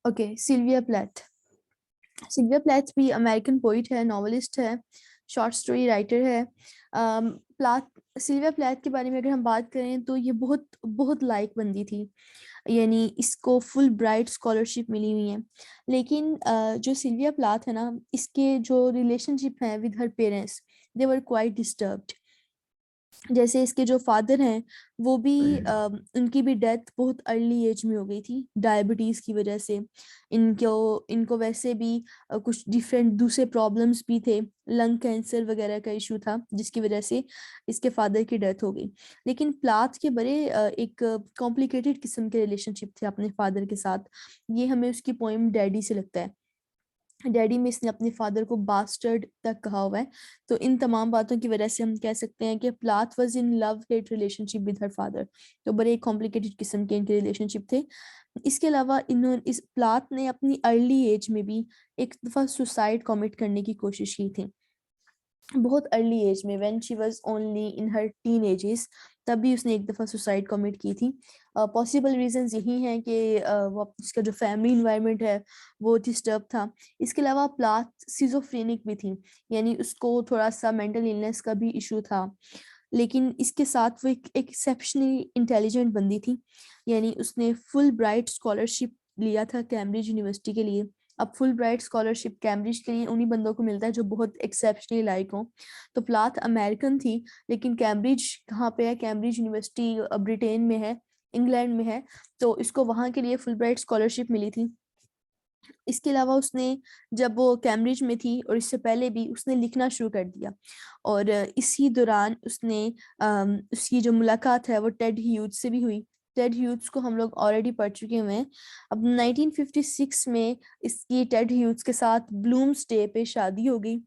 Okay, Sylvia Plath. Sylvia Plath भी American poet है, novelist है, शॉर्ट स्टोरी राइटर है। प्लाथ सिल्विया प्लैथ के बारे में अगर हम बात करें तो ये बहुत बहुत लाइक बंदी थी, यानी इसको फुल ब्राइट स्कॉलरशिप मिली हुई है। लेकिन जो सिल्विया प्लाथ है ना, इसके जो रिलेशनशिप है with her parents, they were quite disturbed. जैसे इसके जो फादर हैं वो भी उनकी भी डेथ बहुत अर्ली एज में हो गई थी डायबिटीज की वजह से। इनको इनको वैसे भी कुछ डिफरेंट दूसरे प्रॉब्लम्स भी थे, लंग कैंसर वगैरह का इशू था जिसकी वजह से इसके फादर की डेथ हो गई। लेकिन प्लाथ के बड़े एक कॉम्प्लिकेटेड किस्म के रिलेशनशिप थे अपने फादर के साथ। ये हमें उसकी पोइम डैडी से लगता है। डैडी में इसने अपने फादर को बास्टर्ड तक कहा हुआ है। तो इन तमाम बातों की वजह से हम कह सकते हैं कि Plath was in love hate relationship with her father. तो बड़े कॉम्प्लिकेटेड किस्म के इनके रिलेशनशिप थे। इसके अलावा इन्होंने इस प्लाथ ने अपनी अर्ली एज में भी एक दफा सुसाइड कमिट करने की कोशिश की थी, बहुत अर्ली एज में, when she was only in her teen ages. तभी उसने एक दफ़ा सुसाइड कमिट की थी। पॉसिबल रीजंस यही हैं कि वो उसका जो फैमिली इन्वायरमेंट है वो डिस्टर्ब था। इसके अलावा प्लाथ सिजोफ्रेनिक भी थी, यानी उसको थोड़ा सा मेंटल इलनेस का भी इशू था। लेकिन इसके साथ वो एक एक्सेप्शनली इंटेलिजेंट बंदी थी, यानी उसने फुल ब्राइट स्कॉलरशिप लिया था कैम्ब्रिज यूनिवर्सिटी के लिए। अब फुल ब्राइट स्कॉलरशिप कैम्ब्रिज के लिए उन्हीं बंदों को मिलता है जो बहुत एक्सेप्शनली लाइक हो। तो प्लाथ अमेरिकन थी, लेकिन कैम्ब्रिज कहाँ पे है? कैम्ब्रिज यूनिवर्सिटी ब्रिटेन में है, इंग्लैंड में है। तो इसको वहाँ के लिए फुल ब्राइट स्कॉलरशिप मिली थी। इसके अलावा उसने, जब वो कैम्ब्रिज में थी और इससे पहले भी, उसने लिखना शुरू कर दिया। और इसी दौरान उसने उसकी जो मुलाकात है वो टेड ह्यूज से भी हुई। टेड ह्यूज को हम लोग ऑलरेडी पढ़ चुके हुए हैं। अब 1956 में इसकी टेड ह्यूज के साथ ब्लूम्सडे पे शादी हो गई।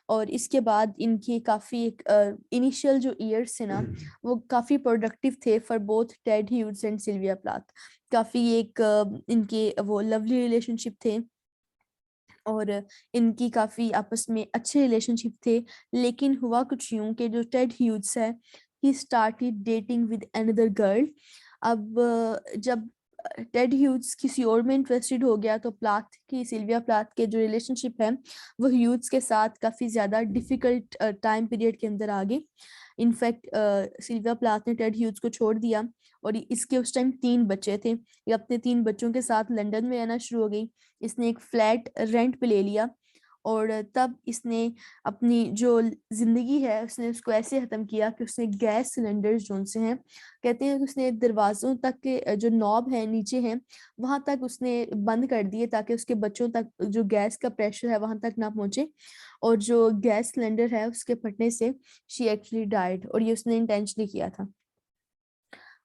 और इसके बाद इनकी काफ़ी एक इनिशियल जो ईयर्स थे ना, वो काफ़ी प्रोडक्टिव थे for both Ted Hughes and Sylvia Plath. काफ़ी एक इनके वो लवली रिलेशनशिप थे और इनकी काफ़ी आपस में अच्छे रिलेशनशिप थे। लेकिन हुआ कुछ यूं कि जो टेड ह्यूज है, he started dating with another girl. अब जब टेड ह्यूज किसी और में इंटरेस्टेड हो गया तो प्लाथ की, सिल्विया प्लाथ के जो रिलेशनशिप है वो ह्यूज के साथ काफ़ी ज़्यादा डिफिकल्ट टाइम पीरियड के अंदर आ गई। इनफैक्ट सिल्विया प्लाथ ने टेड ह्यूज को छोड़ दिया और इसके उस टाइम 3 बच्चे थे। ये अपने 3 बच्चों के साथ लंदन में रहना शुरू हो गई। इसने एक फ्लैट रेंट पे ले लिया और तब इसने अपनी जो जिंदगी है उसने उसको ऐसे खत्म किया कि उसने गैस सिलेंडर्स जो से हैं, कहते हैं कि उसने दरवाजों तक के जो नॉब है नीचे हैं वहां तक उसने बंद कर दिए ताकि उसके बच्चों तक जो गैस का प्रेशर है वहां तक ना पहुंचे। और जो गैस सिलेंडर है उसके फटने से शी एक्चुअली डाइड, और ये उसने इंटेंशनली किया था।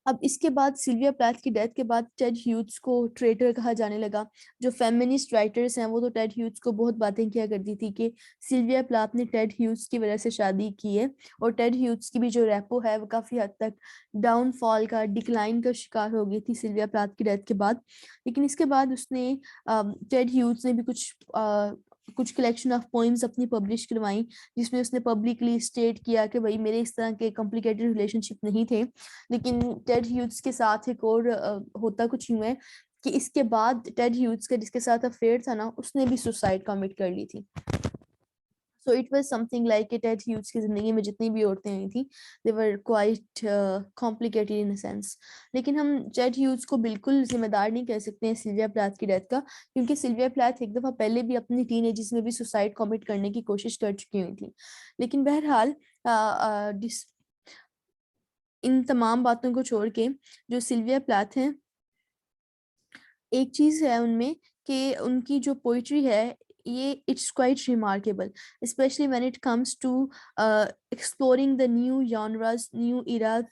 अब इसके बाद सिल्विया प्लैथ की डेथ के बाद टेड ह्यूज को ट्रेटर कहा जाने लगा। जो फेमिनिस्ट राइटर्स हैं वो तो टेड ह्यूज को बहुत बातें किया करती थी कि सिल्विया प्लैथ ने टेड ह्यूज की वजह से शादी की है। और टेड ह्यूज की भी जो रेपो है वो काफी हद तक डाउनफॉल का, डिक्लाइन का शिकार हो गई थी सिल्विया प्लैथ की डेथ के बाद। लेकिन इसके बाद उसने, टेड ह्यूज ने भी कुछ कलेक्शन ऑफ पोइम्स अपनी पब्लिश करवाई जिसमें उसने पब्लिकली स्टेट किया कि भाई मेरे इस तरह के कॉम्प्लिकेटेड रिलेशनशिप नहीं थे। लेकिन टेड ह्यूज के साथ एक और होता कुछ यूं है कि इसके बाद टेड ह्यूज का जिसके साथ अफेयर था ना, उसने भी सुसाइड कमिट कर ली थी। So it was something like कि टेड ह्यूज की जिंदगी में जितनी भी औरतें आई थी, they were quite complicated in a sense. लेकिन हम टेड ह्यूज को बिल्कुल जिम्मेदार नहीं कह सकते हैं सिल्विया प्लैथ की डेथ का, क्योंकि सिल्विया प्लैथ एक दफा पहले भी अपनी टीन एजेस में भी सुसाइड कमिट करने की कोशिश कर चुकी हुई थी। लेकिन बहरहाल इन तमाम बातों को छोड़ के जो सिल्विया प्लैथ हैं, एक चीज है उनमें कि उनकी जो पोइट्री है, ये it's quite remarkable, especially when it comes to exploring the new genres, new era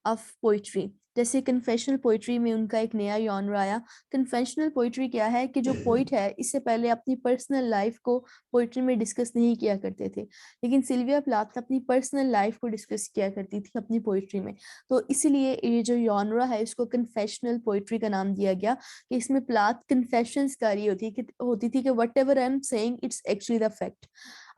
of poetry. जैसे कन्फेशनल पोइट्री में उनका एक नया जॉनरा आया। कन्फेशनल पोइट्री क्या है कि जो पोइट है इससे पहले अपनी पर्सनल लाइफ को पोइट्री में डिस्कस नहीं किया करते थे, लेकिन सिल्विया प्लाथ अपनी पर्सनल लाइफ को डिस्कस किया करती थी अपनी पोइट्री में। तो इसीलिए ये जो जॉनरा है इसको कन्फेशनल पोइट्री का नाम दिया गया, कि इसमें प्लाथ कन्फेशंस कर रही होती थी कि what ever I am saying it's actually the fact.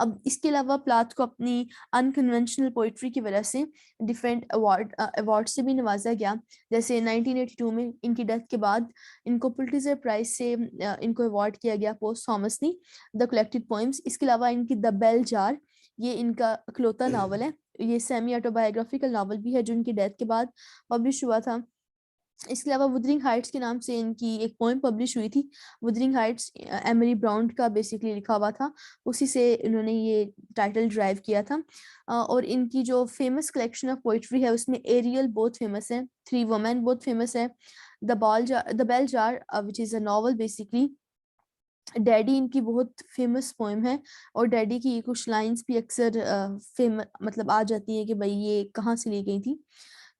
अब इसके अलावा प्लाथ को अपनी अनकन्वेंशनल पोइट्री की वजह से डिफरेंट अवार्ड से भी नवाजा गया। जैसे 1982 में इनकी डेथ के बाद इनको पुलिट्जर प्राइज से इनको अवार्ड किया गया पोस्टहमसली द कलेक्टेड पोएम्स। इसके अलावा इनकी द बेल जार, ये इनका इकलौता नावल है, ये सेमी ऑटोबायोग्राफिकल नावल भी है जो इनकी डेथ के बाद पब्लिश हुआ था। इसके अलावा वुदरिंग हाइट्स के नाम से इनकी एक पोएम पब्लिश हुई थी। वुदरिंग हाइट्स एमिली ब्राउन का बेसिकली लिखा हुआ था, उसी से इन्होंने ये टाइटल ड्राइव किया था। और इनकी जो फेमस कलेक्शन ऑफ पोइट्री है उसमें एरियल बहुत फेमस है, थ्री वुमेन बहुत फेमस है, the Bell Jar which is a novel basically, Daddy इनकी बहुत फेमस पोएम है। और डैडी की कुछ लाइंस भी अक्सर फेमस मतलब आ जाती है कि भाई ये कहाँ से ली गई थी।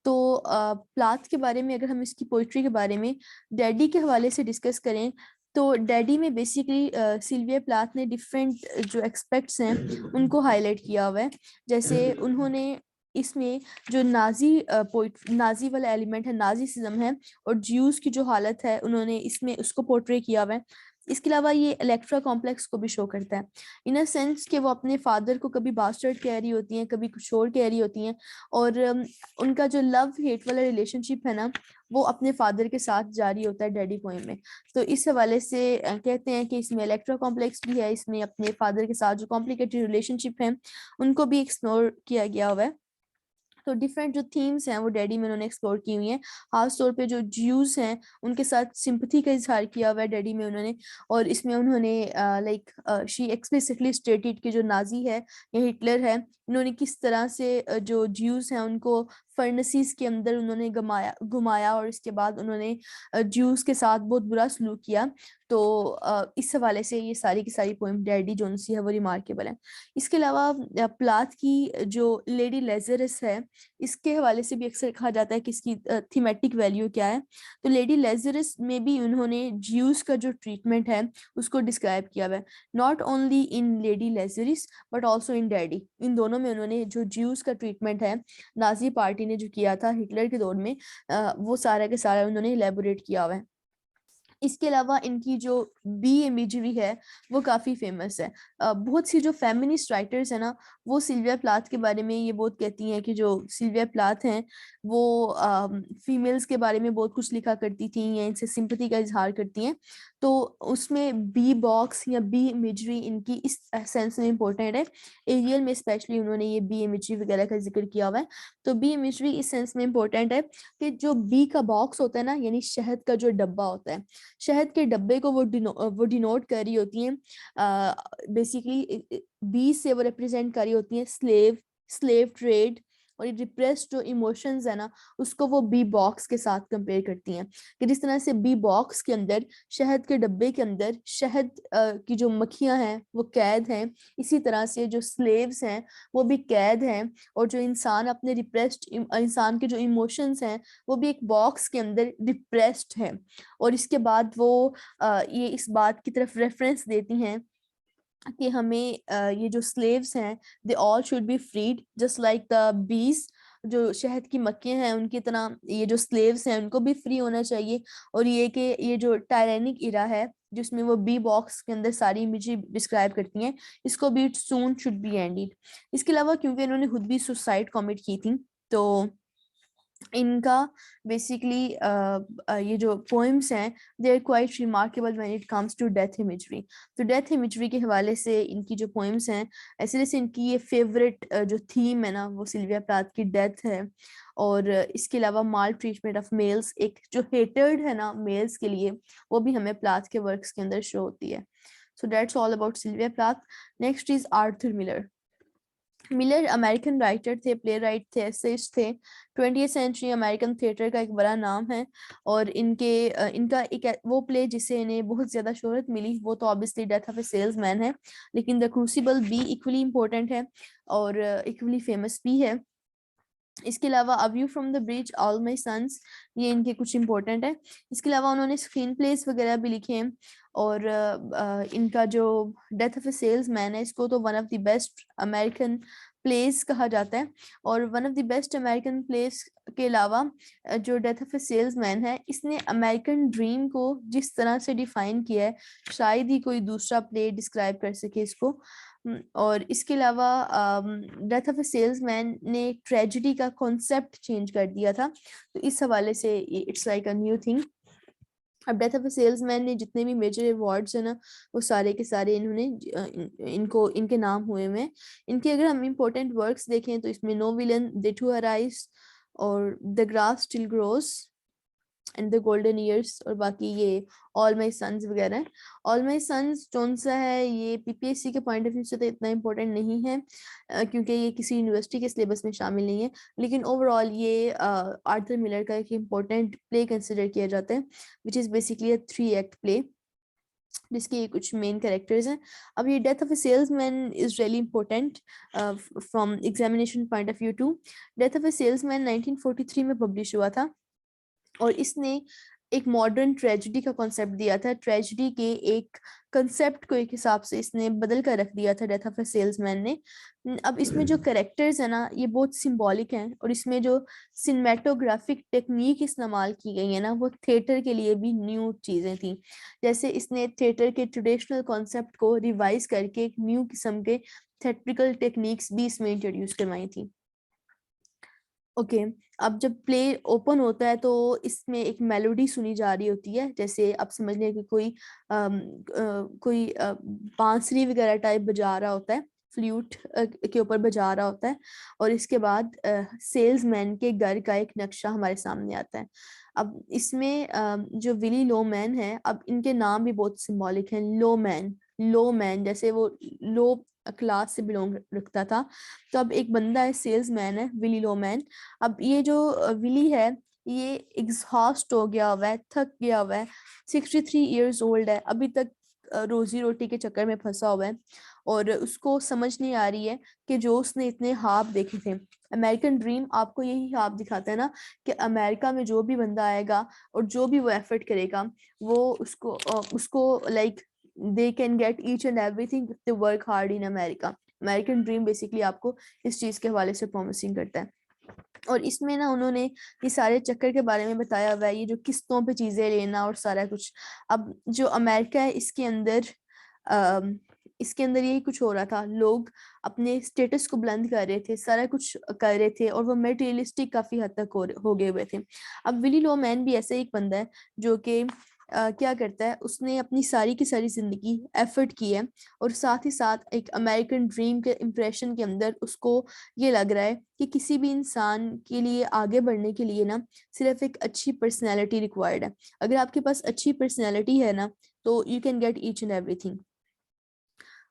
तो प्लाथ के बारे में अगर हम इसकी पोइट्री के बारे में डैडी के हवाले से डिस्कस करें तो डैडी में बेसिकली सिल्विया प्लाथ ने डिफरेंट जो एक्सपेक्ट्स हैं उनको हाईलाइट किया हुआ है। जैसे उन्होंने इसमें जो नाजी वाला एलिमेंट है, नाजीसिज्म है, और ज्यूज की जो हालत है उन्होंने इसमें उसको पोर्ट्रे किया हुआ है। इसके अलावा ये इलेक्ट्रा कॉम्प्लेक्स को भी शो करता है इन अ सेंस कि वो अपने फादर को कभी बास्टर्ड कह रही होती हैं, कभी कुछ और कह रही होती हैं, और उनका जो लव हेट वाला रिलेशनशिप है ना वो अपने फादर के साथ जारी होता है डैडी पोएम में। तो इस हवाले से कहते हैं कि इसमें इलेक्ट्रा कॉम्प्लेक्स भी है, इसमें अपने फादर के साथ जो कॉम्प्लिकेटेड रिलेशनशिप है उनको भी एक्सप्लोर किया गया हुआ है। तो डिफरेंट जो थीम्स हैं वो डैडी में उन्होंने एक्सप्लोर की हुई हैं। खास तौर पे जो ज्यूज हैं उनके साथ सिंपथी का इजहार किया हुआ है डैडी में उन्होंने। और इसमें उन्होंने लाइक शी एक्सप्लिसिटली स्टेटेड कि जो नाजी है या हिटलर है, उन्होंने किस तरह से जो ज्यूज हैं उनको फर्नेसीज के अंदर उन्होंने घुमाया और इसके बाद उन्होंने ज्यूज के साथ बहुत बुरा सलूक किया। तो इस हवाले से ये सारी की सारी पोइम डैडी जोन सी है वो रिमार्केबल है। इसके अलावा प्लाथ की जो लेडी लेजरस है इसके हवाले से भी अक्सर कहा जाता है कि इसकी थीमेटिक वैल्यू क्या है। तो लेडी लेजरस में भी उन्होंने ज्यूज का जो ट्रीटमेंट है उसको डिस्क्राइब किया हुआ है, not only in Lady Lazarus but also in Daddy. इन दोनों में उन्होंने जो ज्यूज का ट्रीटमेंट है नाजी पार्टी ने जो किया था हिटलर के दौर में, वो सारा के सारा उन्होंने इलेबोरेट किया हुआ है। इसके अलावा इनकी जो बी इमेजरी है वो काफ़ी फेमस है। बहुत सी जो फेमिनिस्ट राइटर्स है ना वो सिल्विया प्लाथ के बारे में ये बहुत कहती हैं कि जो सिल्विया प्लाथ हैं वो फीमेल्स के बारे में बहुत कुछ लिखा करती थी या इनसे सिंपैथी का इजहार करती हैं। तो उसमें बी बॉक्स या बी इमेजरी इनकी इस सेंस में इम्पोर्टेंट है। एरियल में स्पेशली उन्होंने ये बी इमेजरी वगैरह का जिक्र किया हुआ है। तो बी इमेजरी इस सेंस में इम्पोर्टेंट है कि जो बी का बॉक्स होता है ना यानी शहद का जो डब्बा होता है, शहद के डब्बे को वो डिनोट कर रही होती हैं। बेसिकली बी से वो रिप्रेजेंट कर रही होती हैं स्लेव ट्रेड और रिप्रेस्ड जो इमोशंस है ना उसको वो बी बॉक्स के साथ कंपेयर करती हैं कि जिस तरह से बी बॉक्स के अंदर शहद के डब्बे के अंदर शहद की जो मक्खियां हैं वो कैद हैं, इसी तरह से जो स्लेव्स हैं वो भी कैद हैं। और जो इंसान अपने रिप्रेस्ड इंसान के जो इमोशंस हैं वो भी एक बॉक्स के अंदर रिप्रेस्ड है। और इसके बाद वो ये इस बात की तरफ रेफरेंस देती हैं कि हमें ये जो स्लेव्स हैं they all should be freed just like the bees, जो शहद की मक्खियां हैं उनकी तरह ये जो स्लेव्स हैं उनको भी फ्री होना चाहिए। और ये कि ये जो टायरेनिक इरा है जिसमें वो बी बॉक्स के अंदर सारी इमेजेस डिस्क्राइब करती हैं, इसको भी सून शुड बी एंडेड। इसके अलावा क्योंकि इन्होंने खुद भी सुसाइड कमिट की थी तो इनका बेसिकली ये जो पोएम्स हैं they are quite remarkable when it comes to death imagery. तो डेथ इमेजरी के हवाले से इनकी जो पोएम्स हैं ऐसे जैसे इनकी ये फेवरेट जो थीम है ना वो सिल्विया प्लाथ की डेथ है। और इसके अलावा माल ट्रीटमेंट ऑफ मेल्स, एक जो हेटर्ड है ना मेल्स के लिए, वो भी हमें प्लाथ के वर्क्स के अंदर शो होती है। So that's all about Sylvia Plath. Next is Arthur Miller. Miller American writer थे, प्ले राइट थे, एसेइस्ट थे, 20th सेंचुरी अमेरिकन थिएटर का एक बड़ा नाम है। और इनका एक वो प्ले जिससे इन्हें बहुत ज्यादा शोहरत मिली वो तो obviously Death of A Salesman है, लेकिन द क्रूसिबल भी इक्वली इम्पोर्टेंट है और इक्वली फेमस भी है। इसके अलावा A View from the Bridge, All My Sons, ये इनके कुछ इंपॉर्टेंट है। इसके अलावा उन्होंने स्क्रीन प्लेस वगैरह भी लिखे हैं। और इनका जो Death of a Salesman है इसको तो one of the best American plays कहा जाता है। और one of the best American plays के अलावा जो Death of a Salesman है इसने अमेरिकन ड्रीम को जिस तरह से डिफाइन किया है शायद ही कोई दूसरा प्ले डिस्क्राइब कर सके इसको। और इसके अलावा डेथ ऑफ ए सेल्समैन ने ट्रेजेडी का कॉन्सेप्ट चेंज कर दिया था, तो इस हवाले से it's like a new thing. अब डेथ ऑफ ए सेल्समैन ने जितने भी मेजर अवार्ड्स है ना, वो सारे के सारे इन्होंने इनको इनके नाम हुए हैं। इनके अगर हम इम्पोर्टेंट वर्क्स देखें तो इसमें no villain, they too arise, और the grass still grows, and the golden years, और बाकी ये ऑल माई सन्स वगैरह है। ऑल माई सन्स कौन सा है, ये पीपीएससी के पॉइंट ऑफ व्यू से तो इतना इम्पोर्टेंट नहीं है, क्योंकि ये किसी यूनिवर्सिटी के सिलेबस में शामिल नहीं है, लेकिन ओवरऑल ये आर्थर मिलर का एक इम्पोर्टेंट प्ले कंसिडर किया जाता है, which is basically a 3 act play, जिसके ये कुछ मेन कैरेक्टर्स हैं। अब ये Death of A Salesman is really important from examination point of view too. डेथ ऑफ ए सेल्समैन 1943 में पब्लिश हुआ था, और इसने एक मॉडर्न ट्रेजेडी का कॉन्सेप्ट दिया था। ट्रेजेडी के एक कंसेप्ट को एक हिसाब से इसने बदल कर रख दिया था डेथ ऑफ ए सेल्समैन ने। अब इसमें जो कैरेक्टर्स है ना, ये बहुत सिंबॉलिक हैं, और इसमें जो सिनेमेटोग्राफिक टेक्निक इस्तेमाल की गई है ना, वो थिएटर के लिए भी न्यू चीज़ें थी। जैसे इसने थिएटर के ट्रेडिशनल कॉन्सेप्ट को रिवाइज करके एक न्यू किस्म के थिएट्रिकल टेक्निक्स भी इसमें इंट्रोड्यूस करवाई थी। ओके अब जब प्ले ओपन होता है तो इसमें एक मेलोडी सुनी जा रही होती है, जैसे आप समझ लें कि कोई बांसुरी वगैरह टाइप बजा रहा होता है, फ्लूट के ऊपर बजा रहा होता है, और इसके बाद सेल्समैन के घर का एक नक्शा हमारे सामने आता है। अब इसमें जो विली लोमैन है, अब इनके नाम भी बहुत सिंबॉलिक हैं। लोमैन, लोमैन जैसे वो लो क्लास से बिलोंग रखता था, तो अब एक बंदा है, सेल्समैन है, विली लोमैन। अब ये जो विली है, ये एग्जॉस्ट हो गया हुआ है, थक गया हुआ है, 63 ईयर्स ओल्ड है, अभी तक रोजी रोटी के चक्कर में फंसा हुआ है, और उसको समझ नहीं आ रही है कि जो उसने इतने ख्वाब देखे थे, अमेरिकन ड्रीम आपको यही ख्वाब दिखाता है ना, कि अमेरिका में जो भी बंदा आएगा और जो भी वो एफर्ट करेगा, वो उसको like they can get each and everything if they work hard in America. American dream basically आपको इस चीज के हवाले से प्रॉमिसिंग करता है। और इसमें ना उन्होंने ये सारे चक्कर के बारे में बताया हुआ है, ये जो किस्तों पे चीजें लेना और सारा कुछ। अब जो अमेरिका है, इसके अंदर यही कुछ हो रहा था, लोग अपने स्टेटस को बुलंद कर रहे थे, सारा कुछ कर रहे थे, और वो मटेरियलिस्टिक काफी हद तक हो गए हुए थे। अब विली लोमैन भी ऐसा एक बंदा है जो कि क्या करता है, उसने अपनी सारी की सारी जिंदगी एफर्ट की है, और साथ ही साथ एक अमेरिकन ड्रीम के इम्प्रेशन के अंदर उसको ये लग रहा है कि किसी भी इंसान के लिए आगे बढ़ने के लिए ना, सिर्फ एक अच्छी पर्सनैलिटी रिक्वायर्ड है। अगर आपके पास अच्छी पर्सनैलिटी है ना, तो you can get each and everything.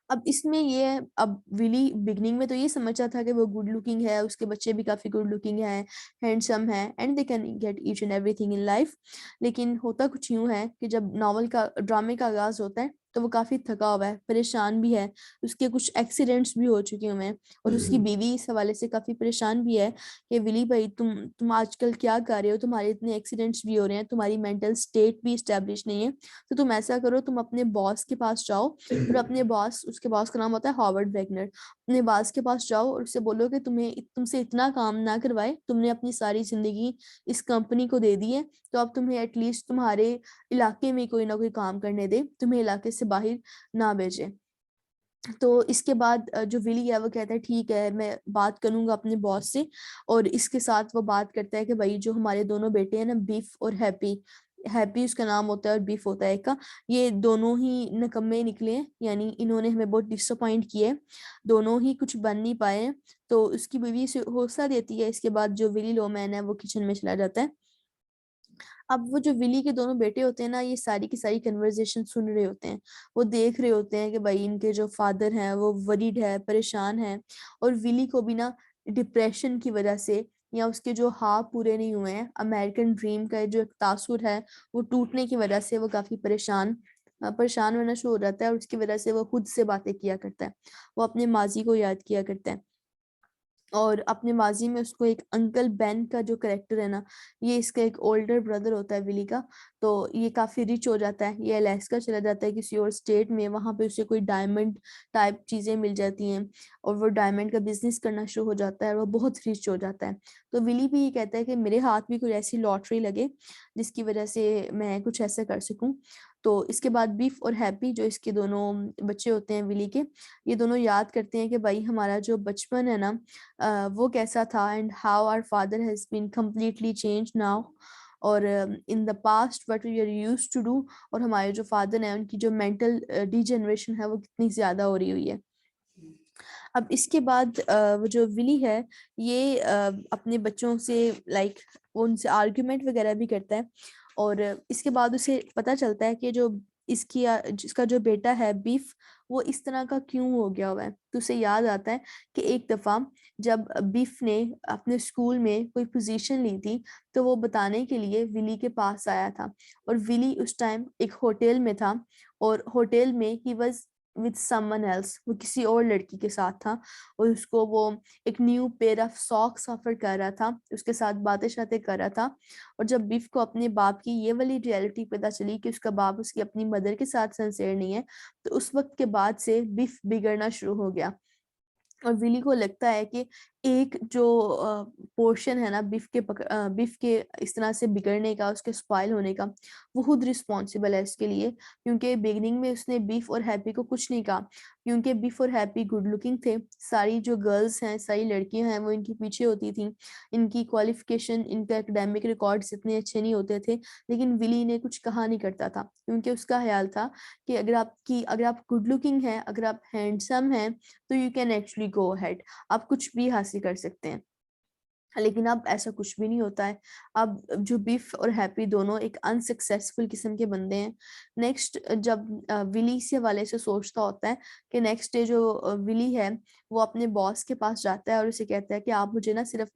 अब इसमें ये है, अब विली बिगनिंग में तो ये समझा था कि वो गुड लुकिंग है, उसके बच्चे भी काफी गुड लुकिंग है, हैंडसम है, and they can get each and everything in life. लेकिन होता कुछ यूं है कि जब नॉवल का ड्रामे का आगाज होता है, तो वो काफी थका हुआ है, परेशान भी है, उसके कुछ एक्सीडेंट्स भी हो चुके हुए हैं, और उसकी बीवी इस हवाले से काफी परेशान भी है कि विली भाई, तुम आजकल क्या कर रहे हो, तुम्हारे इतने एक्सीडेंट्स भी हो रहे हैं, तुम्हारी मेंटल स्टेट भी स्टेब्लिश नहीं है, तो तुम ऐसा करो, तुम अपने बॉस के पास जाओ, और अपने बॉस, उसके बॉस का नाम होता है हॉवर्ड वैगनर, अपने बॉस के पास जाओ और उससे बोलो कि तुमसे इतना काम ना करवाए, तुमने अपनी सारी जिंदगी इस कंपनी को दे दी है, तो अब तुम्हें एटलीस्ट तुम्हारे इलाके में कोई ना कोई काम करने दे, तुम्हें इलाके से बाहर ना भेजे। तो इसके बाद जो विली है वो कहता है ठीक है, मैं बात करूंगा अपने बॉस से, और इसके साथ वो बात करता है कि भाई जो हमारे दोनों बेटे हैं ना, बीफ और हैप्पी, हैप्पी उसका नाम होता है और बीफ होता है एक का, ये दोनों ही निकम्मे निकले हैं, यानी इन्होंने हमें बहुत डिसअपॉइंट किए हैं, दोनों ही कुछ बन नहीं पाए हैं। तो उसकी बीवी से हौसला देती है। इसके बाद जो विली लोमैन है वो किचन में चला जाता है। अब वो जो विली के दोनों बेटे होते हैं ना, ये सारी की सारी कन्वर्सेशन सुन रहे होते हैं, वो देख रहे होते हैं कि भाई इनके जो फादर हैं वो वरीड है, परेशान है, और विली को भी ना डिप्रेशन की वजह से, या उसके जो ख्वाब पूरे नहीं हुए हैं, अमेरिकन ड्रीम का जो एक तासुर है वो टूटने की वजह से वो काफी परेशान होना शुरू हो जाता है, और उसकी वजह से वो खुद से बातें किया करता है, वो अपने माजी को याद किया करता है। और अपने माजी में उसको एक अंकल बेन का जो करेक्टर है ना, ये इसका एक ओल्डर ब्रदर होता है विली का, तो ये काफी रिच हो जाता है, ये अलास्का चला जाता है किसी और स्टेट में, वहां पे उसे कोई डायमंड टाइप चीजें मिल जाती हैं, और वो डायमंड का बिजनेस करना शुरू हो जाता है, और वो बहुत रिच हो जाता है। तो विली भी ये कहता है कि मेरे हाथ भी कोई ऐसी लॉटरी लगे जिसकी वजह से मैं कुछ ऐसा कर सकूं। तो इसके बाद बीफ और हैप्पी जो इसके दोनों बच्चे होते हैं विली के, ये दोनों याद करते हैं कि भाई हमारा जो बचपन है ना वो कैसा था, and how our father has been completely change now, और in the past what we are used to do, और हमारे जो फादर हैं उनकी जो मेंटल डिजेनरेशन है वो कितनी ज्यादा हो रही हुई है। अब इसके बाद वो जो विली है ये अपने बच्चों से लाइक वो उनसे आर्ग्यूमेंट वगैरह भी करता है, और इसके बाद उसे पता चलता है कि जो जिसका जो बेटा है बीफ, वो इस तरह का क्यों हो गया हुआ है। तो उसे याद आता है कि एक दफा जब बीफ ने अपने स्कूल में कोई पोजीशन ली थी, तो वो बताने के लिए विली के पास आया था, और विली उस टाइम एक होटल में था, और होटल में he was with someone else, वो किसी और लड़की के साथ था, और उसको वो एक new pair of socks offer कर रहा था, उसके साथ बातें शातें कर रहा था। और जब बीफ को अपने बाप की ये वाली रियलिटी पता चली कि उसका बाप उसकी अपनी मदर के साथ सिंसियर नहीं है, तो उस वक्त के बाद से बीफ बिगड़ना शुरू हो गया। और विली को लगता है कि एक जो पोर्शन है ना बीफ के इस तरह से बिगड़ने का, उसके स्पॉइल होने का, वो खुद रिस्पॉन्सिबल है इसके लिए, क्योंकि बिगनिंग में उसने बीफ और हैप्पी को कुछ नहीं कहा, क्योंकि बीफ और हैप्पी गुड लुकिंग थे। सारी जो गर्ल्स हैं, सारी लड़कियां हैं, वो इनके पीछे होती थी, इनकी क्वालिफिकेशन, इनका एकेडमिक रिकॉर्ड्स इतने अच्छे नहीं होते थे, लेकिन विली ने कुछ कहा नहीं करता था, क्योंकि उसका ख्याल था कि अगर आप गुड लुकिंग हैं, अगर आप हैंडसम हैं, तो you can actually go ahead, आप कुछ भी हासिल कर सकते हैं। लेकिन अब ऐसा कुछ भी नहीं होता है। अब जो बीफ और हैप्पी दोनों एक अनसक्सेसफुल किस्म के बंदे हैं। नेक्स्ट जब विली से वाले से सोचता होता है कि नेक्स्ट डे जो विली है वो अपने बॉस के पास जाता है और उसे कहता है कि आप मुझे ना सिर्फ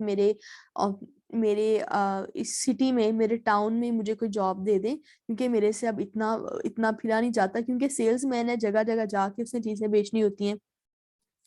अ, इस सिटी में, मेरे टाउन में मुझे कोई जॉब दे दें, क्योंकि मेरे से अब इतना इतना फिरा नहीं जाता, क्योंकि सेल्समैन है, जगह जगह जाके उसने चीजें बेचनी होती हैं।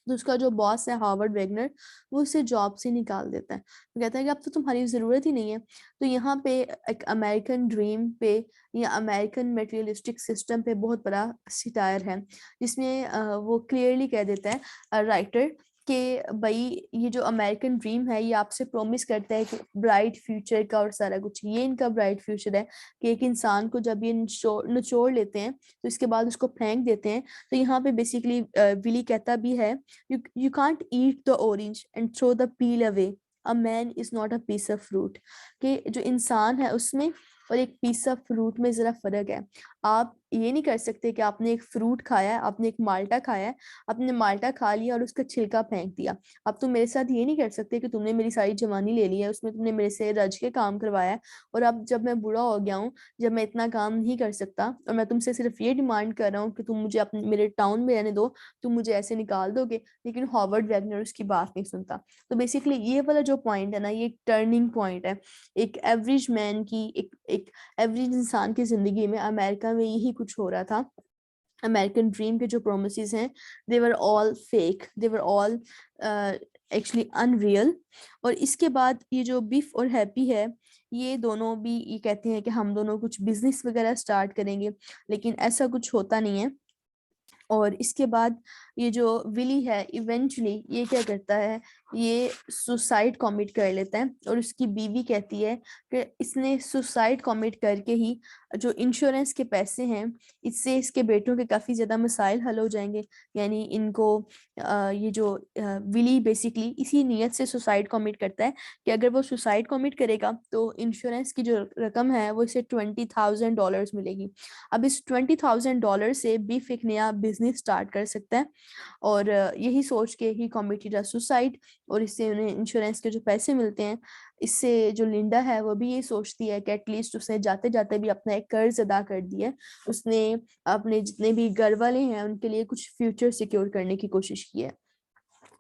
तो उसका जो बॉस है हार्वर्ड वेगनर, वो उसे जॉब से निकाल देता है, वो कहता है कि अब तो तुम्हारी ज़रूरत ही नहीं है। तो यहाँ पे एक अमेरिकन ड्रीम पे या अमेरिकन मटेरियलिस्टिक सिस्टम पे बहुत बड़ा सिटायर है, जिसमें वो क्लियरली कह देता है राइटर कि भाई ये जो अमेरिकन ड्रीम है ये आपसे प्रॉमिस करता है कि ब्राइट फ्यूचर का और सारा कुछ, ये इनका ब्राइट फ्यूचर है कि एक इंसान को जब ये निचोड़ लेते हैं तो इसके बाद उसको फेंक देते हैं। तो यहाँ पे बेसिकली विली कहता भी है, you can't eat the orange and throw the peel away. A man is not a piece of fruit. कि जो इंसान है उसमें और एक पीस ऑफ फ्रूट में जरा फर्क है। आप ये नहीं कर सकते कि आपने एक फ्रूट खाया है, आपने एक माल्टा खाया है, आपने माल्टा खा लिया और उसका छिलका फेंक दिया। अब तुम मेरे साथ ये नहीं कर सकते कि तुमने मेरी सारी जवानी ले ली है, उसमें तुमने मेरे से रज के काम करवाया है, और अब जब मैं बूढ़ा हो गया हूँ, जब मैं इतना काम नहीं कर सकता, और मैं तुमसे सिर्फ ये डिमांड कर रहा हूँ कि तुम मुझे अपने मेरे टाउन में रहने दो, तुम मुझे ऐसे निकाल दोगे। लेकिन हॉवर्ड वैगनर उसकी बात नहीं सुनता। तो बेसिकली ये वाला जो पॉइंट है ना, ये एक टर्निंग पॉइंट है एक एवरेज मैन की, एक एवरेज इंसान की जिंदगी में। अमेरिका में यही कुछ हो रहा था। अमेरिकन ड्रीम के जो प्रोमिसेस हैं, they were all fake, they were all actually unreal. और इसके बाद ये जो बीफ और हैप्पी है, ये दोनों भी ये कहते हैं कि हम दोनों कुछ बिजनेस वगैरह स्टार्ट करेंगे, लेकिन ऐसा कुछ होता नहीं है। और इसके बाद ये जो विली है इवेंचुअली ये क्या करता है, ये सुसाइड कमिट कर लेता है, और उसकी बीवी कहती है कि इसने सुसाइड कमिट करके ही जो इंश्योरेंस के पैसे हैं, इससे इसके बेटों के काफ़ी ज़्यादा मसाइल हल हो जाएंगे। यानी इनको ये जो विली बेसिकली इसी नीयत से सुसाइड कमिट करता है कि अगर वो सुसाइड कमिट करेगा तो इंश्योरेंस की जो रकम है वो इसे $20,000 मिलेगी। अब इस $20,000 से बीफ एक नया बिजनेस स्टार्ट कर सकता है, और यही सोच के ही कमिटेड सुसाइड, और इससे उन्हें इंश्योरेंस के जो पैसे मिलते हैं, इससे जो लिंडा है वो भी ये सोचती है कि एटलीस्ट उसने जाते जाते भी अपना एक कर्ज अदा कर दिया है। उसने अपने जितने भी घर वाले हैं उनके लिए कुछ फ्यूचर सिक्योर करने की कोशिश की है।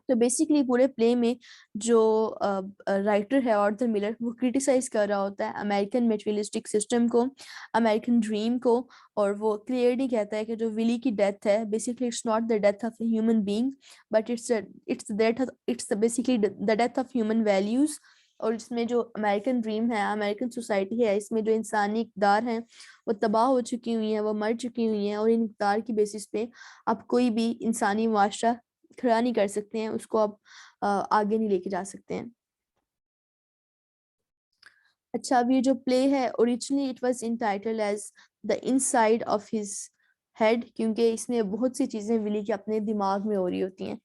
तो बेसिकली पूरे प्ले में जो राइटर है ऑर्थर मिलर, वो क्रिटिसाइज कर रहा होता है अमेरिकन मेटेरियलिस्टिक सिस्टम को, अमेरिकन ड्रीम को। और वो क्लियरली कहता है कि जो विली की डेथ है basically it's not the death of a human being, but it's basically the death of human values. और इसमें जो अमेरिकन ड्रीम है, अमेरिकन सोसाइटी है, इसमें जो इंसानी इकदार हैं वो तबाह हो चुकी हुई हैं, वो मर चुकी हुई हैं, और इन इकदार की बेसिस पे अब कोई भी इंसानी माशरा खड़ा नहीं कर सकते हैं, उसको अब आगे नहीं लेके जा सकते हैं। अच्छा, अब ये जो प्ले है originally it was entitled as the Inside of His Head, क्योंकि इसमें बहुत सी चीजें विली के अपने दिमाग में हो रही होती हैं।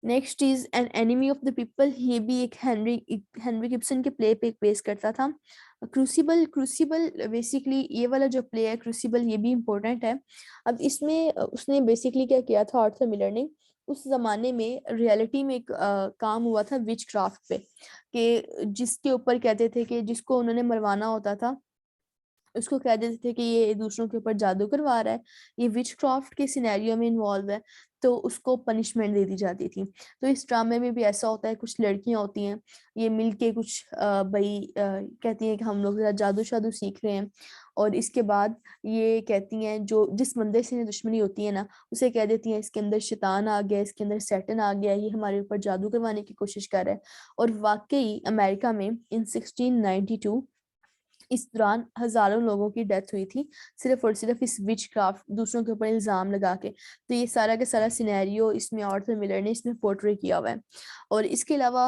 Next is an enemy of the people, ये भी एक हेनरी गिब्सन के प्ले पे एक बेस करता था। क्रूसिबल, क्रूसिबल बेसिकली ये वाला जो प्ले है क्रूसिबल, ये भी इम्पोर्टेंट है। अब इसमें उसने बेसिकली क्या किया था आर्थर मिलर ने, उस जमाने में रियलिटी में एक काम हुआ था विच क्राफ्ट पे, कि जिसके ऊपर कहते थे कि जिसको उन्होंने मरवाना होता था उसको कह देते थे कि ये दूसरों के ऊपर जादू करवा रहा है, ये विच क्राफ्ट के सिनेरियो में इन्वॉल्व है, तो उसको पनिशमेंट दे दी जाती थी। तो इस ड्रामे में भी ऐसा होता है, कुछ लड़कियां होती हैं, ये मिलके कुछ कहती हैं कि हम लोग जरा जादू शादू सीख रहे हैं, और इसके बाद ये कहती हैं जो जिस बंदे से इन्हें दुश्मनी होती है ना, उसे कह देती हैं इसके अंदर शैतान आ गया, इसके अंदर सैटन आ गया, ये हमारे ऊपर जादू करवाने की कोशिश कर रहा है। और वाकई अमेरिका में इन 1692 इस दौरान हजारों लोगों की डेथ हुई थी, सिर्फ और सिर्फ इस विच क्राफ्ट, दूसरों के ऊपर इल्जाम लगा के। तो ये सारा का सारा सिनेरियो इसमें आर्थर मिलर ने इसमें पोर्ट्रे किया हुआ है। और इसके अलावा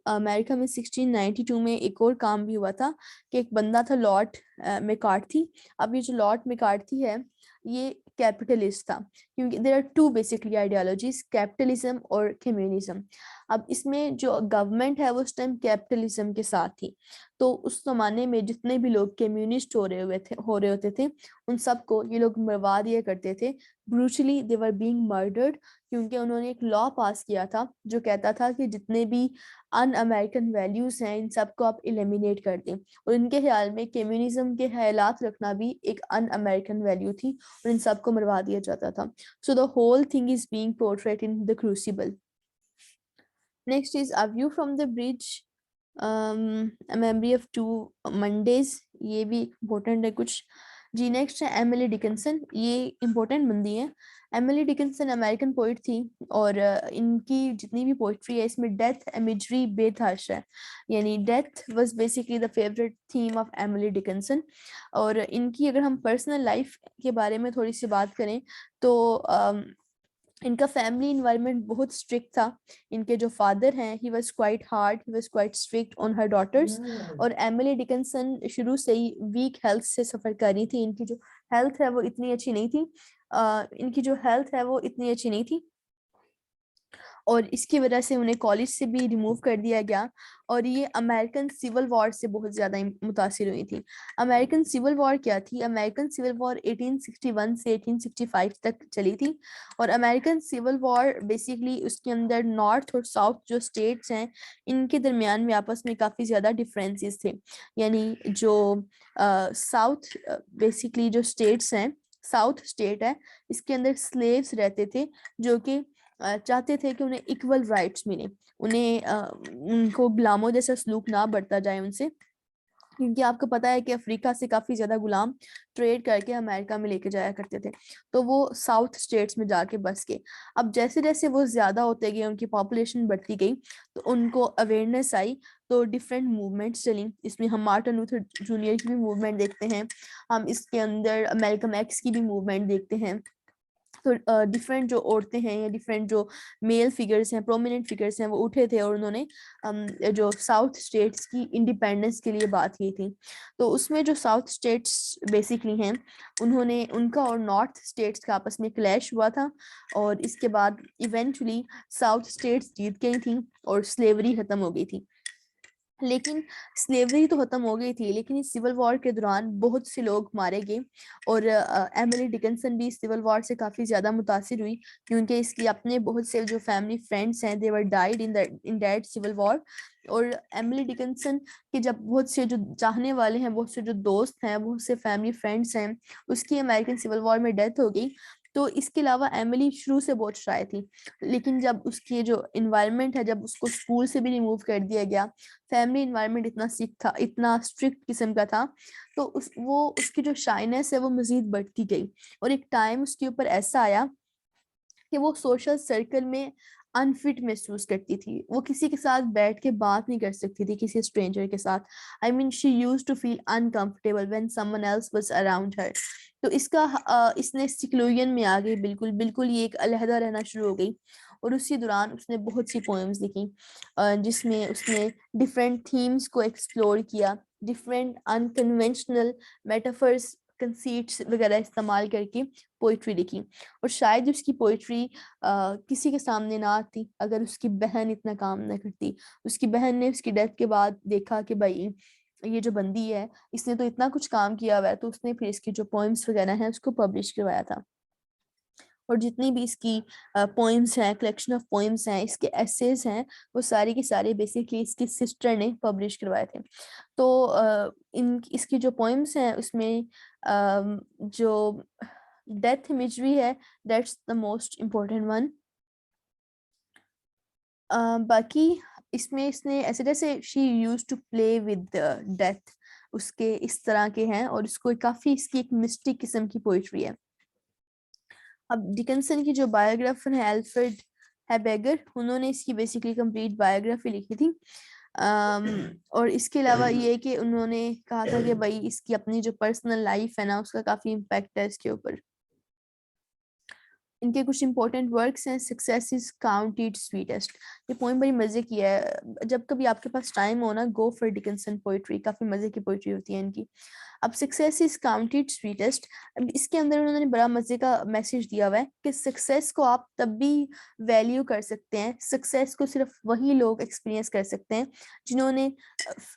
अमेरिका में 1692 में एक और काम भी हुआ था, कि एक बंदा था लॉर्ड मैकार्थी। अब ये जो लॉर्ड मैकार्थी है, ये कैपिटलिस्ट था, क्योंकि there are two basically ideologies, capitalism और कम्युनिज्म। अब इसमें जो गवर्नमेंट है वो उस टाइम कैपिटलिज्म के साथ थी। तो उस जमाने में जितने भी लोग कम्युनिस्ट हो रहे होते थे, उन सबको ये लोग मरवा दिया करते थे। ब्रूचली दे वर बीइंग मर्डर्ड, क्योंकि उन्होंने एक लॉ पास किया था जो कहता था कि जितने भी अन अमेरिकन वैल्यूज हैं इन सबको आप एलिमिनेट कर दें। और इनके ख्याल में कम्युनिज्म के ख्यालात रखना भी एक अन अमेरिकन वैल्यू थी, और इन सबको मरवा दिया जाता था। So the whole thing is being portrait in the Crucible. Next is a View from the Bridge, A Memory of Two Mondays, ये भी इम्पोर्टेंट है कुछ। जी नेक्स्ट है एमिली डिकिंसन, ये इम्पोर्टेंट बंदी है। एमिली डिकिंसन अमेरिकन पोइट थी, और इनकी जितनी भी पोइट्री है इसमें डेथ इमेजरी बेतहाशा है, यानी death was basically the favourite theme of Emily Dickinson. और इनकी अगर हम पर्सनल लाइफ के बारे में थोड़ी सी बात करें, तो इनका फैमिली इन्वायरमेंट बहुत स्ट्रिक्ट था। इनके जो फादर हैं he was quite hard, he was quite strict on her daughters. और एमिली डिकिंसन शुरू से ही वीक हेल्थ से सफर कर रही थी, इनकी जो हेल्थ है वो इतनी अच्छी नहीं थी, इनकी जो हेल्थ है वो इतनी अच्छी नहीं थी, और इसकी वजह से उन्हें कॉलेज से भी रिमूव कर दिया गया। और ये अमेरिकन सिविल वॉर से बहुत ज़्यादा मुतासिर हुई थी। अमेरिकन सिविल वॉर क्या थी? अमेरिकन सिविल वॉर 1861 से 1865 तक चली थी। और अमेरिकन सिविल वॉर बेसिकली उसके अंदर नॉर्थ और साउथ जो स्टेट्स हैं इनके दरमियान में आपस में काफ़ी ज़्यादा डिफरेंसेस थे। यानी जो साउथ बेसिकली जो स्टेट्स हैं, साउथ स्टेट है, इसके अंदर स्लेव्स रहते थे, जो कि चाहते थे कि उन्हें इक्वल राइट्स मिले, उन्हें उनको गुलामों जैसा सलूक ना बढ़ता जाए उनसे, क्योंकि आपको पता है कि अफ्रीका से काफी ज्यादा गुलाम ट्रेड करके अमेरिका में लेके जाया करते थे। तो वो साउथ स्टेट्स में जाके बस गए। अब जैसे जैसे वो ज्यादा होते गए, उनकी पॉपुलेशन बढ़ती गई, तो उनको अवेयरनेस आई, तो डिफरेंट मूवमेंट्स चली। इसमें हम मार्टिन लूथर जूनियर की भी मूवमेंट देखते हैं, हम इसके अंदर मैल्कम एक्स की भी मूवमेंट देखते हैं। तो डिफरेंट जो औरतें हैं या डिफरेंट जो मेल फिगर्स हैं, प्रोमिनेंट फिगर्स हैं, वो उठे थे और उन्होंने जो साउथ स्टेट्स की इंडिपेंडेंस के लिए बात की थी। तो उसमें जो साउथ स्टेट्स बेसिकली हैं, उन्होंने उनका और नॉर्थ स्टेट्स का आपस में क्लैश हुआ था, और इसके बाद इवेंचुअली साउथ स्टेट्स जीत गई थी और स्लेवरी खत्म हो गई थी। लेकिन स्लेवरी तो खत्म हो गई थी, लेकिन इस सिविल वॉर के दौरान बहुत से लोग मारे गए, और एमिली डिकिंसन भी सिविल वॉर से काफी ज्यादा मुतासिर हुई, क्योंकि इसकी अपने बहुत से जो फैमिली फ्रेंड्स हैं they were died in that civil war. और एमिली डिकिंसन के जब बहुत से जो चाहने वाले हैं, बहुत से जो दोस्त हैं, बहुत से फैमिली फ्रेंड्स हैं, उसकी अमेरिकन सिविल वॉर में डेथ हो गई। तो इसके अलावा एमिली शुरू से बहुत शाय थी, लेकिन जब उसकी जो इन्वायरमेंट है, जब उसको स्कूल से भी रिमूव कर दिया गया, फैमिली इन्वायरमेंट इतना सिक था, इतना स्ट्रिक्ट किस्म का था, तो उसकी जो शाइनेस है वो मजीद बढ़ती गई। और एक टाइम उसके ऊपर ऐसा आया कि वो सोशल सर्कल में अनफिट महसूस करती थी, वो किसी के साथ बैठ के बात नहीं कर सकती थी, किसी स्ट्रेंजर के साथ। I mean she use to feel uncomfortable when someone else was around her. तो इसने सिक्लूजन में आ गई, बिल्कुल बिल्कुल ये एक अलहदा रहना शुरू हो गई। और उसी दौरान उसने बहुत सी पोएम्स लिखी जिसमें उसने डिफरेंट थीम्स को एक्सप्लोर किया, डिफरेंट अनकन्वेंशनल मेटाफर्स, कंसीट्स वगैरह इस्तेमाल करके पोइट्री लिखी। और शायद उसकी पोइट्री किसी के सामने ना आती अगर उसकी बहन इतना काम ना करती। उसकी बहन ने उसकी डेथ के बाद देखा कि भाई ये जो बंदी है इसने तो इतना कुछ काम किया हुआ है, तो उसने फिर इसकी जो पोएम्स वगैरह हैं उसको पब्लिश करवाया था। और जितनी भी इसकी पोएम्स हैं, कलेक्शन ऑफ पोएम्स हैं, इसके एसेज हैं, वो सारी की सारी बेसिकली इसकी सिस्टर ने पब्लिश करवाए थे। तो इन इसकी जो पोएम्स हैं उसमें जो डेथ इमेजरी है that's the most important one. बाकी इसमें इसने ऐसे जैसे she use to play with death, उसके इस तरह के हैं और इसको काफी इसकी एक मिस्टिक किस्म की पोइट्री है। अब डिकन्सन की जो बायोग्राफर है अल्फ्रेड हैबेगर, उन्होंने इसकी बेसिकली कंप्लीट बायोग्राफी लिखी थी। और इसके अलावा ये कि उन्होंने कहा था कि भाई इसकी अपनी जो पर्सनल लाइफ है ना उसका काफी इम्पैक्ट है इसके ऊपर। इनके कुछ इंपॉर्टेंट वर्क्स हैं, सक्सेस इज काउंटेड स्वीटेस्ट। ये पोइम बड़ी मजे की है, जब कभी आपके पास टाइम हो ना गो फॉर डिकन्सन पोइट्री, काफी मजे की पोइट्री होती है इनकी। अब सक्सेस इज काउंटेड स्वीटेस्ट, इसके अंदर उन्होंने बड़ा मजे का मैसेज दिया हुआ है कि सक्सेस को आप तब भी वैल्यू कर सकते हैं, सक्सेस को सिर्फ वही लोग एक्सपीरियंस कर सकते हैं जिन्होंने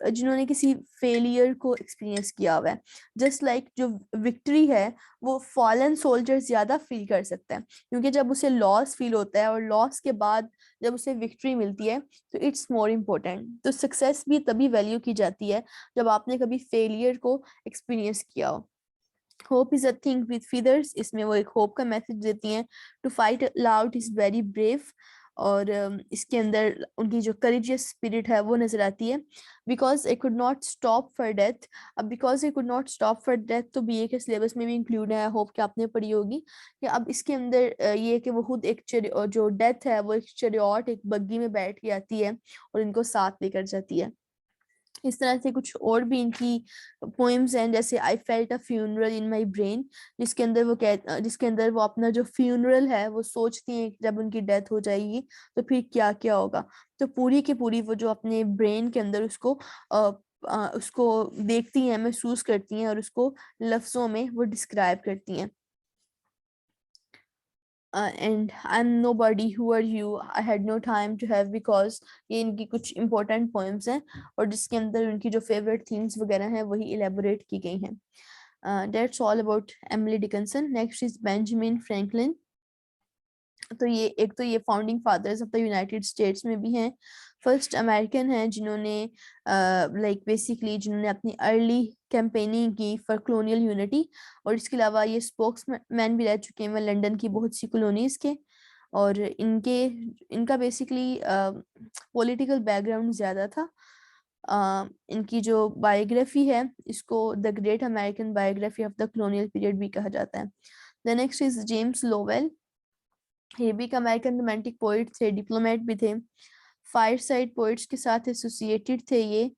जिन्होंने किसी फेलियर को एक्सपीरियंस किया हुआ है। जस्ट लाइक जो विक्ट्री है वो फॉलन सोल्जर ज्यादा फील कर सकता है, क्योंकि जब उसे लॉस फील होता है और लॉस के बाद जब उसे विक्ट्री मिलती है तो इट्स मोर इम्पोर्टेंट। तो सक्सेस भी तभी वैल्यू की जाती है जब आपने कभी फेलियर को एक्सपीरियंस किया हो। Hope is a thing with feathers, इसमें वो एक होप का मैसेज देती हैं। To fight loud is very brave, और इसके अंदर उनकी जो करेजियस स्पिरिट है वो नजर आती है। Because I could not stop for death, अब because I could not stop for death तो बीए के सिलेबस में भी इंक्लूड है, होप कि आपने पढ़ी होगी। कि अब इसके अंदर ये कि वो खुद एक जो डेथ है वो एक चरियाट, एक बग्गी में बैठ के आती है और इनको साथ लेकर जाती है। इस तरह से कुछ और भी इनकी पोएम्स हैं, जैसे I felt a funeral in my brain, जिसके अंदर वो अपना जो फ्यूनरल है वो सोचती हैं कि जब उनकी डेथ हो जाएगी तो फिर क्या क्या होगा। तो पूरी की पूरी वो जो अपने ब्रेन के अंदर उसको देखती हैं, महसूस करती हैं और उसको लफ्जों में वो डिस्क्राइब करती हैं। And I am nobody, who are you, I had no time to have, because ये इनकी कुछ इंपॉर्टेंट पोएम्स हैं और जिसके अंदर उनकी जो फेवरेट थीम्स वगैरह हैं वही इलेबोरेट की गई हैं। That's all about Emily Dickinson. Next is Benjamin Franklin. तो ये एक तो ये founding fathers of the United States में भी हैं, फर्स्ट अमेरिकन हैं जिन्होंने लाइक बेसिकली जिन्होंने अपनी अर्ली कैंपेनिंग की फॉर कॉलोनियल यूनिटी। और इसके अलावा ये स्पोक्समैन भी रह चुके हैं लंदन की बहुत सी कॉलोनीज के। और इनका बेसिकली पॉलिटिकल बैकग्राउंड ज़्यादा था। इनकी जो बायोग्राफी है इसको the great American biography of the colonial period भी कहा जाता है। The next is James Lowell, ये भी एक अमेरिकन रोमांटिक पोइट थे, डिप्लोमेट भी थे, फायरसाइड पोइट्स के साथ एसोसिएटेड थे ये।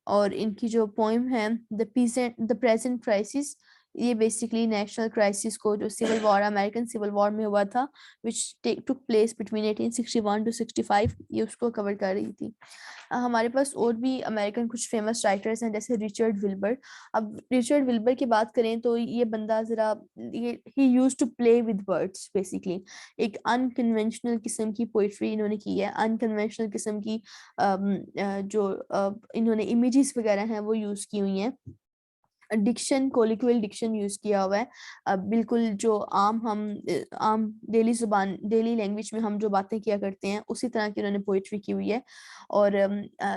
और इनकी जो पोइम है द प्रेजेंट क्राइसिस, ये बेसिकली नेशनल क्राइसिस को, जो civil war American civil war में हुआ था which took place between 1861 to 65, ये उसको कवर कर रही थी। हमारे पास और भी अमेरिकन कुछ फेमस राइटर्स हैं जैसे रिचर्ड विल्बर। अब रिचर्ड विल्बर की बात करें तो ये बंदा जरा ये ही used to play with words, basically एक अनकन्वेंशनल किस्म की पोइट्री इन्होंने की है, अनकन्वेंशनल किस्म की जो इन्होंने इमेजेस वगैरह हैं वो यूज की हुई हैं। डिक्शन कोलिक्वल डिक्शन यूज किया हुआ है, बिल्कुल जो आम डेली जुबान डेली लैंग्वेज में हम जो बातें किया करते हैं उसी तरह की उन्होंने पोइट्री की हुई है। और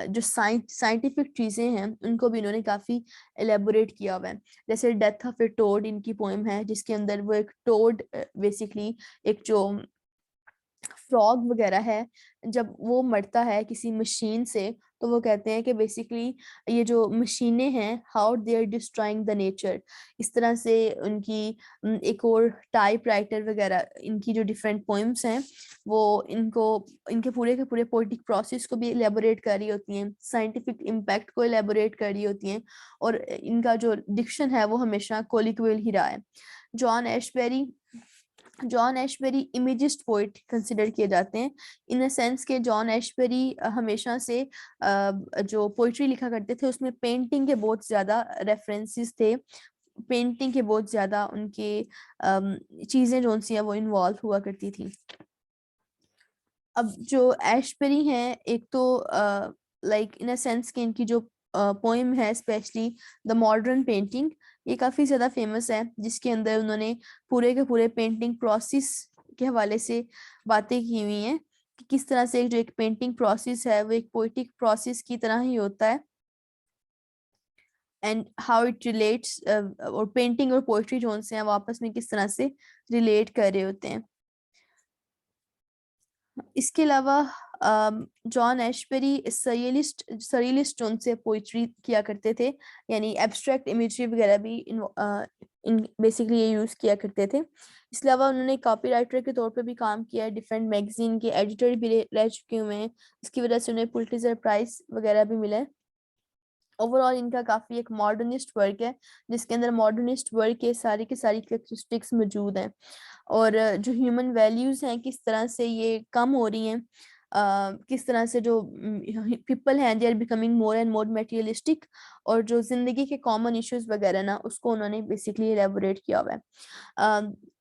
जो साइंटिफिक चीजें हैं उनको भी इन्होंने काफी एलेबोरेट किया हुआ है। जैसे डेथ ऑफ ए टोड इनकी पोएम है जिसके अंदर वो एक टोड बेसिकली एक जो फ्रॉग वगैरह है जब वो मरता है किसी मशीन से तो वो कहते हैं कि बेसिकली ये जो मशीनें हैं how they are destroying the nature. इस तरह से उनकी एक और टाइप राइटर वगैरह इनकी जो डिफरेंट पोइम्स हैं वो इनको इनके पूरे के पूरे पोइटिक प्रोसेस को भी एलेबोरेट कर रही होती हैं, साइंटिफिक इम्पैक्ट को एलेबोरेट कर रही होती हैं। और इनका जो डिक्शन है वो हमेशा कोलिक्वल ही रहा है। John Ashbery John Ashbery imagist poet consider किए जाते हैं, इन अ सेंस के जॉन एशबरी हमेशा से जो पोइट्री लिखा करते थे उसमें पेंटिंग के बहुत ज़्यादा रेफरेंसेस थे, पेंटिंग के बहुत ज़्यादा उनके चीज़ें जो सी हैं वो इन्वॉल्व हुआ करती थी। अब जो एशबरी हैं, एक तो लाइक इन अ सेंस कि इनकी जो पोइम है स्पेशली द मॉडर्न पेंटिंग, ये काफ़ी ज़्यादा फेमस है, जिसके अंदर उन्होंने पूरे के पूरे पेंटिंग प्रोसेस के हवाले से बातें की हुई हैं कि किस तरह से जो एक पेंटिंग प्रोसेस है वो एक पोइटिक प्रोसेस की तरह ही होता है, एंड हाउ इट रिलेट्स, और पेंटिंग और पोइट्री जो से हैं वो आपस में किस तरह से रिलेट कर रहे होते हैं। इसके अलावा जॉन एशबरी सरियलिस्ट जोन से पोइट्री किया करते थे, यानी एब्स्ट्रैक्ट इमेजरी वगैरह भी इन बेसिकली ये यूज़ किया करते थे। इसके अलावा उन्होंने कॉपी राइटर के तौर पे भी काम किया है, डिफरेंट मैगजीन के एडिटर भी रह चुके हुए हैं, इसकी वजह से उन्हें पुलिट्जर प्राइज वगैरह भी मिला है। ओवरऑल इनका काफ़ी एक मॉडर्निस्ट वर्क है, जिसके अंदर मॉडर्निस्ट वर्क के सारी कैरेक्टरिस्टिक्स मौजूद हैं, और जो ह्यूमन वैल्यूज़ हैं किस तरह से ये कम हो रही हैं, किस तरह से जो पीपल हैं they are becoming more and more materialistic, और जो ज़िंदगी के कॉमन इश्यूज वगैरह ना उसको उन्होंने बेसिकली एलेबोरेट किया हुआ है।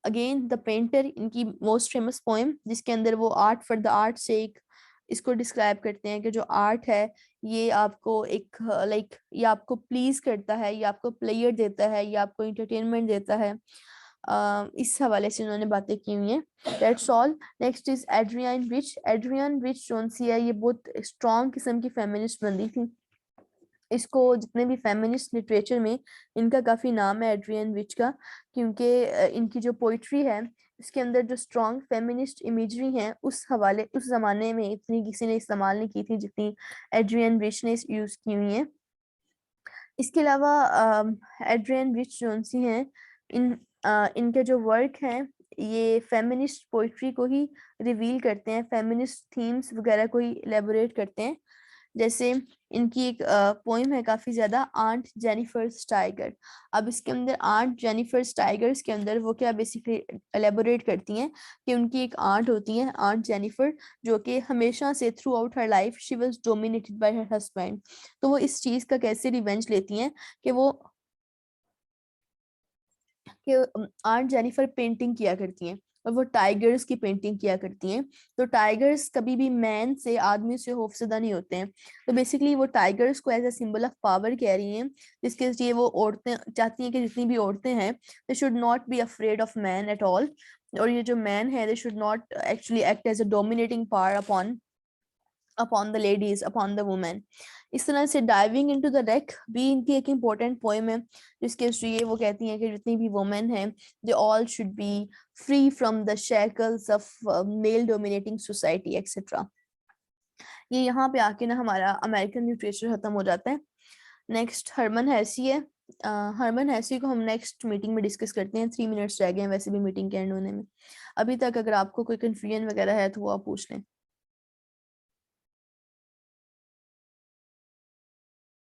अगेन द पेंटर, इनकी मोस्ट फेमस पोएम, जिसके अंदर वो आर्ट फॉर द आर्ट से एक इसको डिस्क्राइब करते हैं कि जो आर्ट है ये आपको एक लाइक ये आपको प्लीज करता है, ये आपको प्लेयर देता है, ये आपको इंटरटेनमेंट देता है। इस हवाले से उन्होंने बातें की हुई हैं। That's all. Next is Adrienne Rich. Adrienne Rich जोन सी है, ये बहुत स्ट्रॉन्ग किस्म की फेमिनिस्ट बंदी थी। इसको जितने भी फेमिनिस्ट लिटरेचर में इनका काफ़ी नाम है एड्रियन रिच का, क्योंकि इनकी जो पोइट्री है इसके अंदर जो स्ट्रॉन्ग फेमिनिस्ट इमेजरी है उस हवाले उस ज़माने में इतनी किसी ने इस्तेमाल नहीं की थी जितनी एड्रियन रिच ने यूज़ की हुई है। इसके अलावा एड्रियन रिच जोन सी हैं, इनके जो वर्क हैं ये फेमिनिस्ट पोइट्री को ही रिवील करते हैं, फेमिनिस्ट थीम्स वगैरह को ही एलेबोरेट करते हैं। जैसे इनकी एक पोइम है काफी ज्यादा, आंट जेनिफर टाइगर। अब इसके अंदर आंट जेनिफर टाइगर्स के अंदर वो क्या बेसिकली एलेबोरेट करती हैं कि उनकी एक आंट होती है, आंट जेनिफर, जो कि हमेशा से through out her life she was dominated by her husband. तो वो इस चीज का कैसे रिवेंज लेती हैं कि वो कि आंट जेनिफर पेंटिंग किया करती हैं और वो टाइगर्स की पेंटिंग किया करती हैं। तो टाइगर्स कभी भी मैन से, आदमी से खौफजदा नहीं होते हैं। तो बेसिकली वो टाइगर्स को as a symbol of power कह रही हैं, जिसके लिए वो औरतें चाहती हैं कि जितनी भी औरतें हैं they should not be afraid of man at all, और ये जो मैन है they should not actually act as a dominating power upon the ladies, upon the women. इस तरह से डाइविंग इनटू द रेक भी इनकी एक इम्पोर्टेंट पोएम है, जिसके थ्रू वो कहती हैं कि जितनी भी वुमेन हैं they all should B free from the shackles of male dominating society etcetera. ये यहाँ पे आके ना हमारा अमेरिकन लिटरेचर खत्म हो जाता है। नेक्स्ट हरमन हेसी है। हरमन हेसी को हम नेक्स्ट मीटिंग में डिस्कस करते हैं, 3 मिनट्स रह गए हैं वैसे भी मीटिंग के एंड होने में। अभी तक अगर आपको कोई कंफ्यूजन वगैरह है तो वो आप पूछ लें।